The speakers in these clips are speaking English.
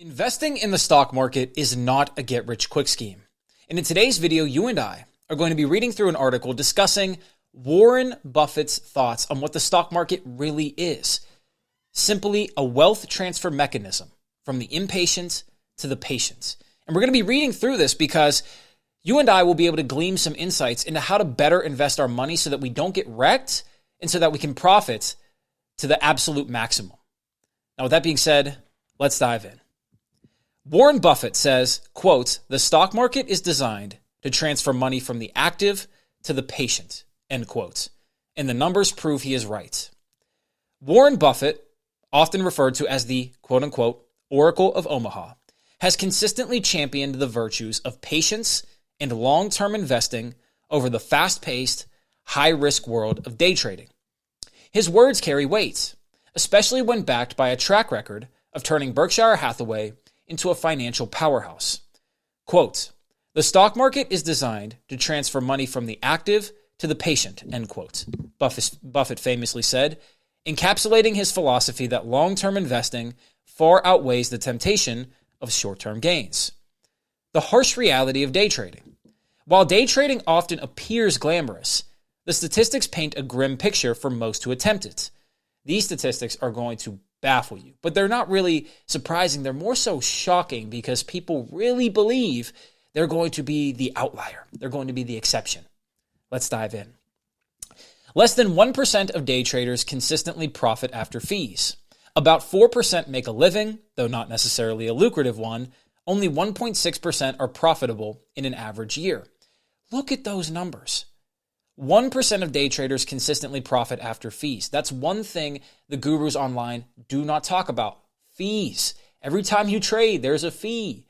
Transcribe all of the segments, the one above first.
Investing in the stock market is not a get-rich-quick scheme. And in today's video, you and I are going to be reading through an article discussing Warren Buffett's thoughts on what the stock market really is. Simply a wealth transfer mechanism from the impatient to the patient. And we're going to be reading through this because you and I will be able to glean some insights into how to better invest our money so that we don't get wrecked and so that we can profit to the absolute maximum. Now, with that being said, let's dive in. Warren Buffett says, quote, "The stock market is designed to transfer money from the active to the patient," end quote. And the numbers prove he is right. Warren Buffett, often referred to as the quote unquote Oracle of Omaha, has consistently championed the virtues of patience and long-term investing over the fast-paced, high-risk world of day trading. His words carry weight, especially when backed by a track record of turning Berkshire Hathaway into a financial powerhouse. Quote, "The stock market is designed to transfer money from the active to the patient," end quote, Buffett famously said, encapsulating his philosophy that long-term investing far outweighs the temptation of short-term gains. The harsh reality of day trading. While day trading often appears glamorous, the statistics paint a grim picture for most who attempt it. These statistics are going to baffle you, but they're not really surprising. They're more so shocking because people really believe they're going to be the outlier. They're going to be the exception. Let's dive in. Less than 1% of day traders consistently profit after fees. About 4% make a living, though not necessarily a lucrative one. Only 1.6% are profitable in an average year. Look at those numbers. 1% of day traders consistently profit after fees. That's one thing the gurus online do not talk about. Fees. Every time you trade, there's a fee.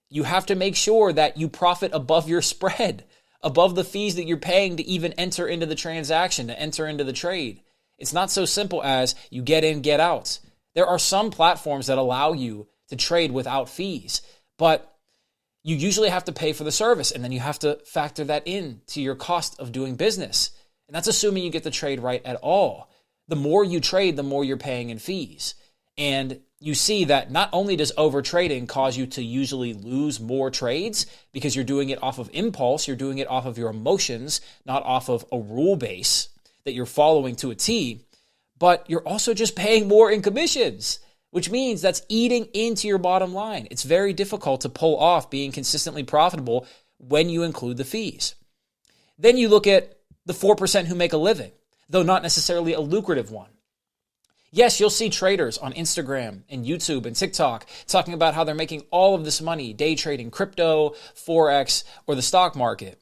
You have to make sure that you profit above your spread, above the fees that you're paying to even enter into the transaction, to enter into the trade. It's not so simple as you get in, get out. There are some platforms that allow you to trade without fees, but you usually have to pay for the service, and then you have to factor that in to your cost of doing business. And that's assuming you get the trade right at all. The more you trade, the more you're paying in fees. And you see that not only does overtrading cause you to usually lose more trades because you're doing it off of impulse, you're doing it off of your emotions, not off of a rule base that you're following to a T, but you're also just paying more in commissions, which means that's eating into your bottom line. It's very difficult to pull off being consistently profitable when you include the fees. Then you look at the 4% who make a living, though not necessarily a lucrative one. Yes, you'll see traders on Instagram and YouTube and TikTok talking about how they're making all of this money day trading crypto, Forex, or the stock market.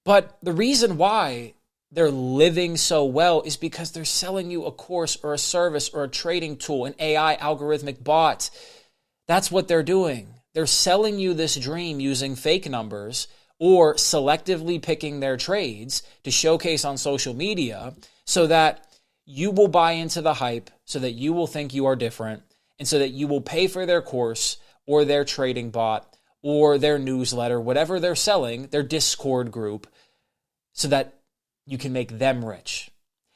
But the reason why they're living so well is because they're selling you a course or a service or a trading tool, an AI algorithmic bot. That's what they're doing. They're selling you this dream using fake numbers or selectively picking their trades to showcase on social media so that you will buy into the hype, so that you will think you are different, and so that you will pay for their course or their trading bot or their newsletter, whatever they're selling, their Discord group, so that you can make them rich.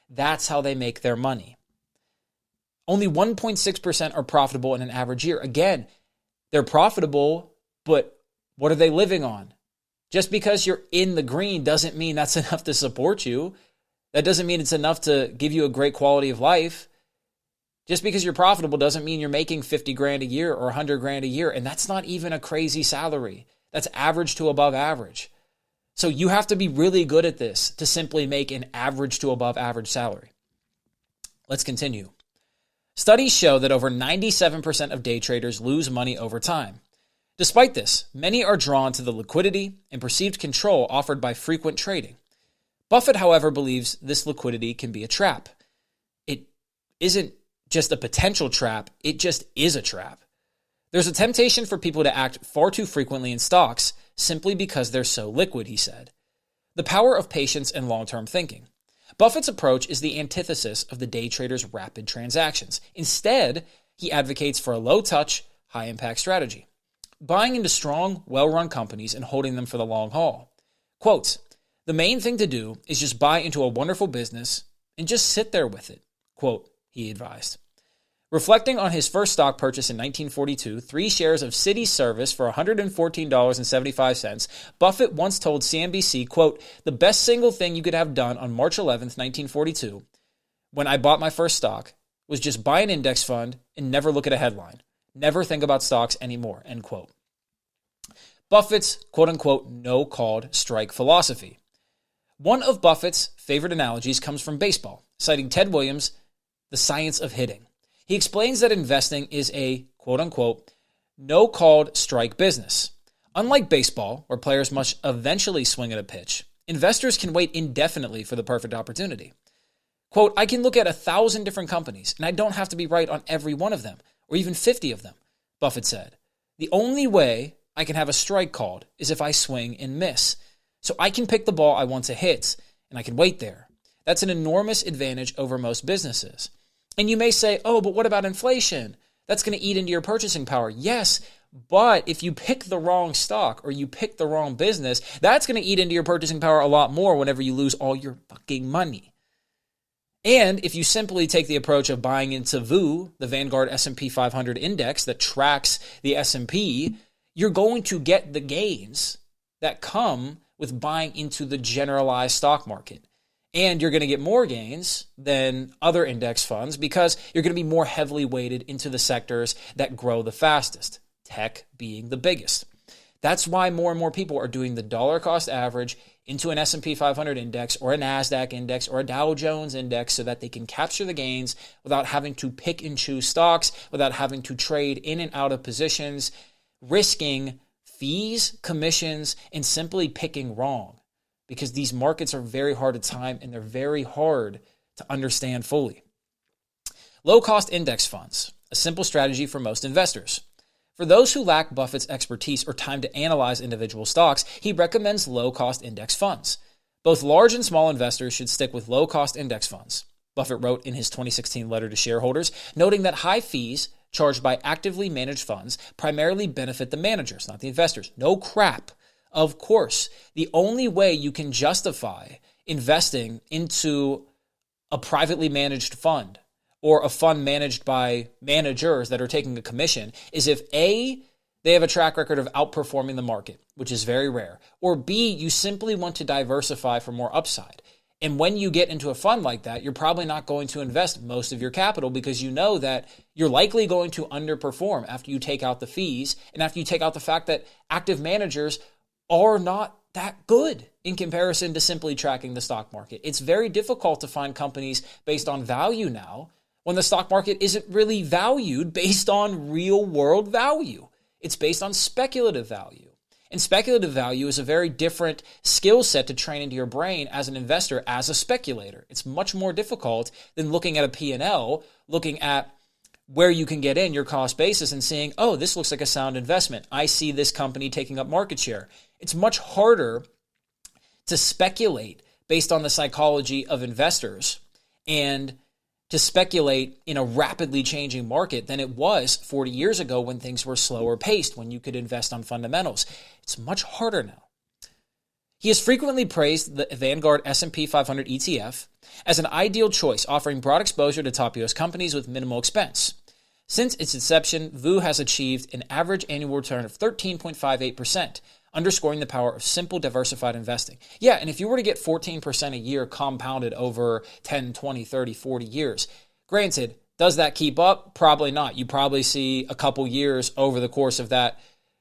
That's how they make their money. Only 1.6% are profitable in an average year. Again, they're profitable, but what are they living on? Just because you're in the green doesn't mean that's enough to support you. That doesn't mean it's enough to give you a great quality of life. Just because you're profitable doesn't mean you're making 50 grand a year or 100 grand a year. And that's not even a crazy salary. That's average to above average. So you have to be really good at this to simply make an average to above average salary. Let's continue. Studies show that over 97% of day traders lose money over time. Despite this, many are drawn to the liquidity and perceived control offered by frequent trading. Buffett, however, believes this liquidity can be a trap. It isn't just a potential trap, it just is a trap. There's a temptation for people to act far too frequently in stocks simply because they're so liquid, he said. The power of patience and long-term thinking. Buffett's approach is the antithesis of the day trader's rapid transactions. Instead, he advocates for a low-touch, high-impact strategy, buying into strong, well-run companies and holding them for the long haul. Quote, "The main thing to do is just buy into a wonderful business and just sit there with it," quote, he advised. Reflecting on his first stock purchase in 1942, 3 shares of City Service for $114.75, Buffett once told CNBC, quote, "The best single thing you could have done on March 11th, 1942, when I bought my first stock, was just buy an index fund and never look at a headline. Never think about stocks anymore," end quote. Buffett's quote-unquote no-called strike philosophy. One of Buffett's favorite analogies comes from baseball, citing Ted Williams' The Science of Hitting. He explains that investing is a quote-unquote no-called strike business. Unlike baseball, where players must eventually swing at a pitch, investors can wait indefinitely for the perfect opportunity. Quote, "I can look at 1,000 different companies, and I don't have to be right on every one of them, or even 50 of them," Buffett said. "The only way I can have a strike called is if I swing and miss. So I can pick the ball I want to hit, and I can wait there. That's an enormous advantage over most businesses." And you may say, "Oh, but what about inflation? That's going to eat into your purchasing power." Yes, but if you pick the wrong stock or you pick the wrong business, that's going to eat into your purchasing power a lot more whenever you lose all your fucking money. And if you simply take the approach of buying into VOO, the Vanguard S&P 500 index that tracks the S&P, you're going to get the gains that come with buying into the generalized stock market. And you're going to get more gains than other index funds because you're going to be more heavily weighted into the sectors that grow the fastest, tech being the biggest. That's why more and more people are doing the dollar cost average into an S&P 500 index or a NASDAQ index or a Dow Jones index so that they can capture the gains without having to pick and choose stocks, without having to trade in and out of positions, risking fees, commissions, and simply picking wrong. Because these markets are very hard to time and they're very hard to understand fully. Low-cost index funds, a simple strategy for most investors. For those who lack Buffett's expertise or time to analyze individual stocks, he recommends low-cost index funds. Both large and small investors should stick with low-cost index funds. Buffett wrote in his 2016 letter to shareholders, noting that high fees charged by actively managed funds primarily benefit the managers, not the investors. No crap. Of course, the only way you can justify investing into a privately managed fund or a fund managed by managers that are taking a commission is if A, they have a track record of outperforming the market, which is very rare, or B, you simply want to diversify for more upside. And when you get into a fund like that, you're probably not going to invest most of your capital because you know that you're likely going to underperform after you take out the fees and after you take out the fact that active managers are not that good in comparison to simply tracking the stock market. It's very difficult to find companies based on value now when the stock market isn't really valued based on real world value. It's based on speculative value. And speculative value is a very different skill set to train into your brain as an investor, as a speculator. It's much more difficult than looking at a P&L, looking at where you can get in your cost basis and saying, oh, this looks like a sound investment. I see this company taking up market share. It's much harder to speculate based on the psychology of investors and to speculate in a rapidly changing market than it was 40 years ago when things were slower paced, when you could invest on fundamentals. It's much harder now. He has frequently praised the Vanguard S&P 500 ETF as an ideal choice, offering broad exposure to top U.S. companies with minimal expense. Since its inception, VOO has achieved an average annual return of 13.58%, underscoring the power of simple, diversified investing. Yeah, and if you were to get 14% a year compounded over 10, 20, 30, 40 years, granted, does that keep up? Probably not. You probably see a couple years over the course of that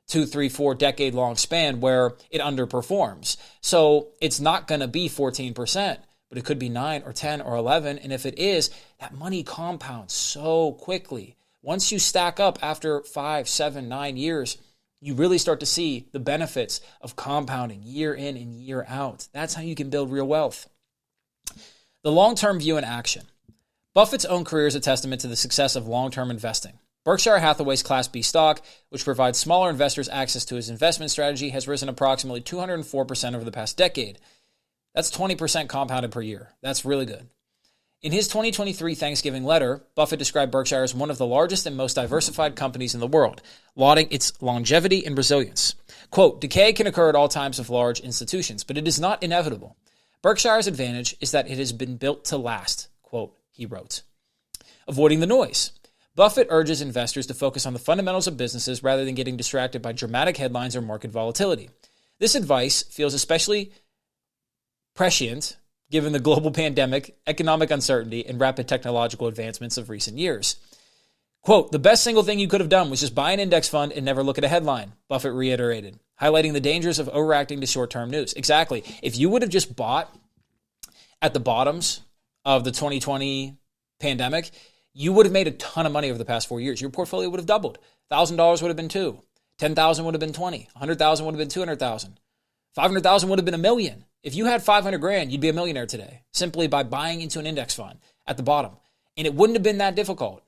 2, 3, 4 decade-long span where it underperforms. So it's not going to be 14%, but it could be 9 or 10 or 11. And if it is, that money compounds so quickly. Once you stack up after 5, 7, 9 years, you really start to see the benefits of compounding year in and year out. That's how you can build real wealth. The long-term view in action. Buffett's own career is a testament to the success of long-term investing. Berkshire Hathaway's Class B stock, which provides smaller investors access to his investment strategy, has risen approximately 204% over the past decade. That's 20% compounded per year. That's really good. In his 2023 Thanksgiving letter, Buffett described Berkshire as one of the largest and most diversified companies in the world, lauding its longevity and resilience. Quote, decay can occur at all times of large institutions, but it is not inevitable. Berkshire's advantage is that it has been built to last, quote, he wrote. Avoiding the noise. Buffett urges investors to focus on the fundamentals of businesses rather than getting distracted by dramatic headlines or market volatility. This advice feels especially prescient given the global pandemic, economic uncertainty, and rapid technological advancements of recent years. Quote, "The best single thing you could have done was just buy an index fund and never look at a headline," Buffett reiterated, highlighting the dangers of overreacting to short-term news. Exactly. If you would have just bought at the bottoms of the 2020 pandemic, you would have made a ton of money over the past 4 years. Your portfolio would have doubled. $1,000 would have been $2. 10,000 would have been 20. 100,000 would have been 200,000. 500,000 would have been $1 million. If you had 500 grand, you'd be a millionaire today simply by buying into an index fund at the bottom. And it wouldn't have been that difficult.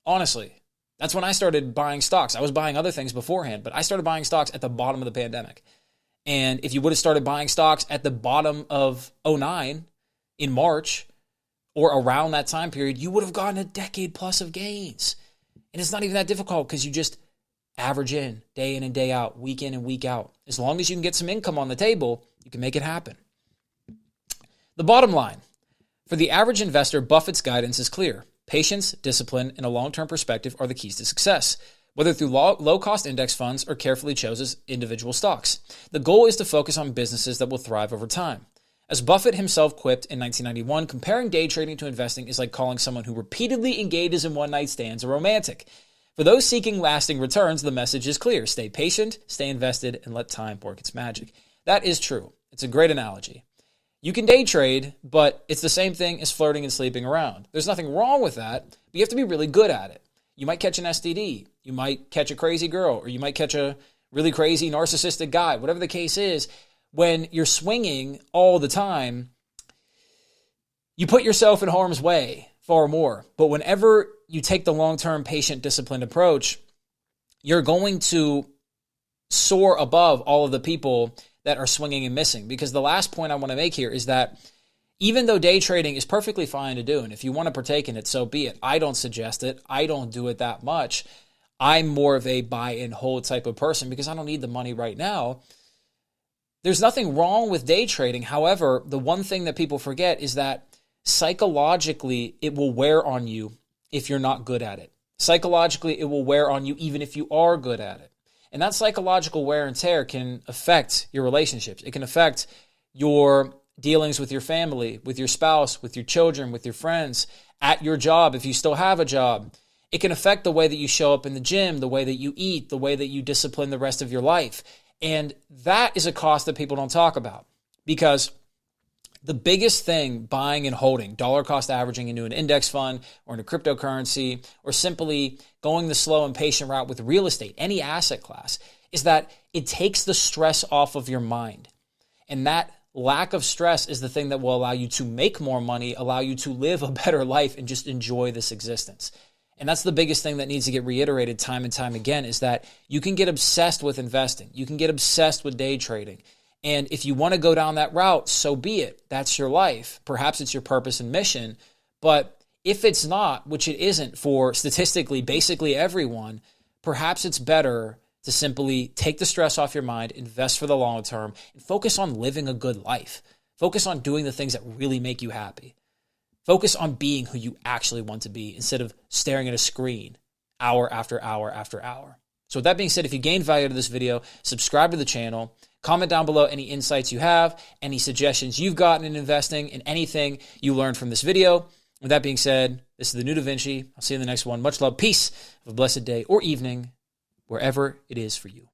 Honestly, that's when I started buying stocks. I was buying other things beforehand, but I started buying stocks at the bottom of the pandemic. And if you would have started buying stocks at the bottom of 2009 in March or around that time period, you would have gotten a decade plus of gains. And it's not even that difficult because you just average in and day out, week in and week out. As long as you can get some income on the table, you can make it happen. The bottom line, for the average investor, Buffett's guidance is clear. Patience, discipline, and a long-term perspective are the keys to success, whether through low-cost index funds or carefully chosen individual stocks. The goal is to focus on businesses that will thrive over time. As Buffett himself quipped in 1991, comparing day trading to investing is like calling someone who repeatedly engages in one-night stands a romantic. For those seeking lasting returns, the message is clear. Stay patient, stay invested, and let time work its magic. That is true. It's a great analogy. You can day trade, but it's the same thing as flirting and sleeping around. There's nothing wrong with that, but you have to be really good at it. You might catch an STD, you might catch a crazy girl, or you might catch a really crazy narcissistic guy. Whatever the case is, when you're swinging all the time, you put yourself in harm's way far more. But whenever you take the long-term, patient, disciplined approach, you're going to soar above all of the people that are swinging and missing. Because the last point I want to make here is that even though day trading is perfectly fine to do, and if you want to partake in it, so be it. I don't suggest it. I don't do it that much. I'm more of a buy and hold type of person because I don't need the money right now. There's nothing wrong with day trading. However, the one thing that people forget is that psychologically, it will wear on you if you're not good at it. Psychologically, it will wear on you even if you are good at it. And that psychological wear and tear can affect your relationships. It can affect your dealings with your family, with your spouse, with your children, with your friends, at your job if you still have a job. It can affect the way that you show up in the gym, the way that you eat, the way that you discipline the rest of your life. And that is a cost that people don't talk about, because the biggest thing buying and holding, dollar cost averaging into an index fund or in a cryptocurrency, or simply going the slow and patient route with real estate, any asset class, is that it takes the stress off of your mind. And that lack of stress is the thing that will allow you to make more money, allow you to live a better life, and just enjoy this existence. And that's the biggest thing that needs to get reiterated time and time again, is that you can get obsessed with investing. You can get obsessed with day trading. And if you want to go down that route, so be it. That's your life. Perhaps it's your purpose and mission. But if it's not, which it isn't for statistically basically everyone, perhaps it's better to simply take the stress off your mind, invest for the long term, and focus on living a good life. Focus on doing the things that really make you happy. Focus on being who you actually want to be instead of staring at a screen hour after hour after hour. So with that being said, if you gained value out of this video, subscribe to the channel. Comment down below any insights you have, any suggestions you've gotten in investing, and anything you learned from this video. With that being said, this is the New Da Vinci. I'll see you in the next one. Much love, peace, have a blessed day or evening, wherever it is for you.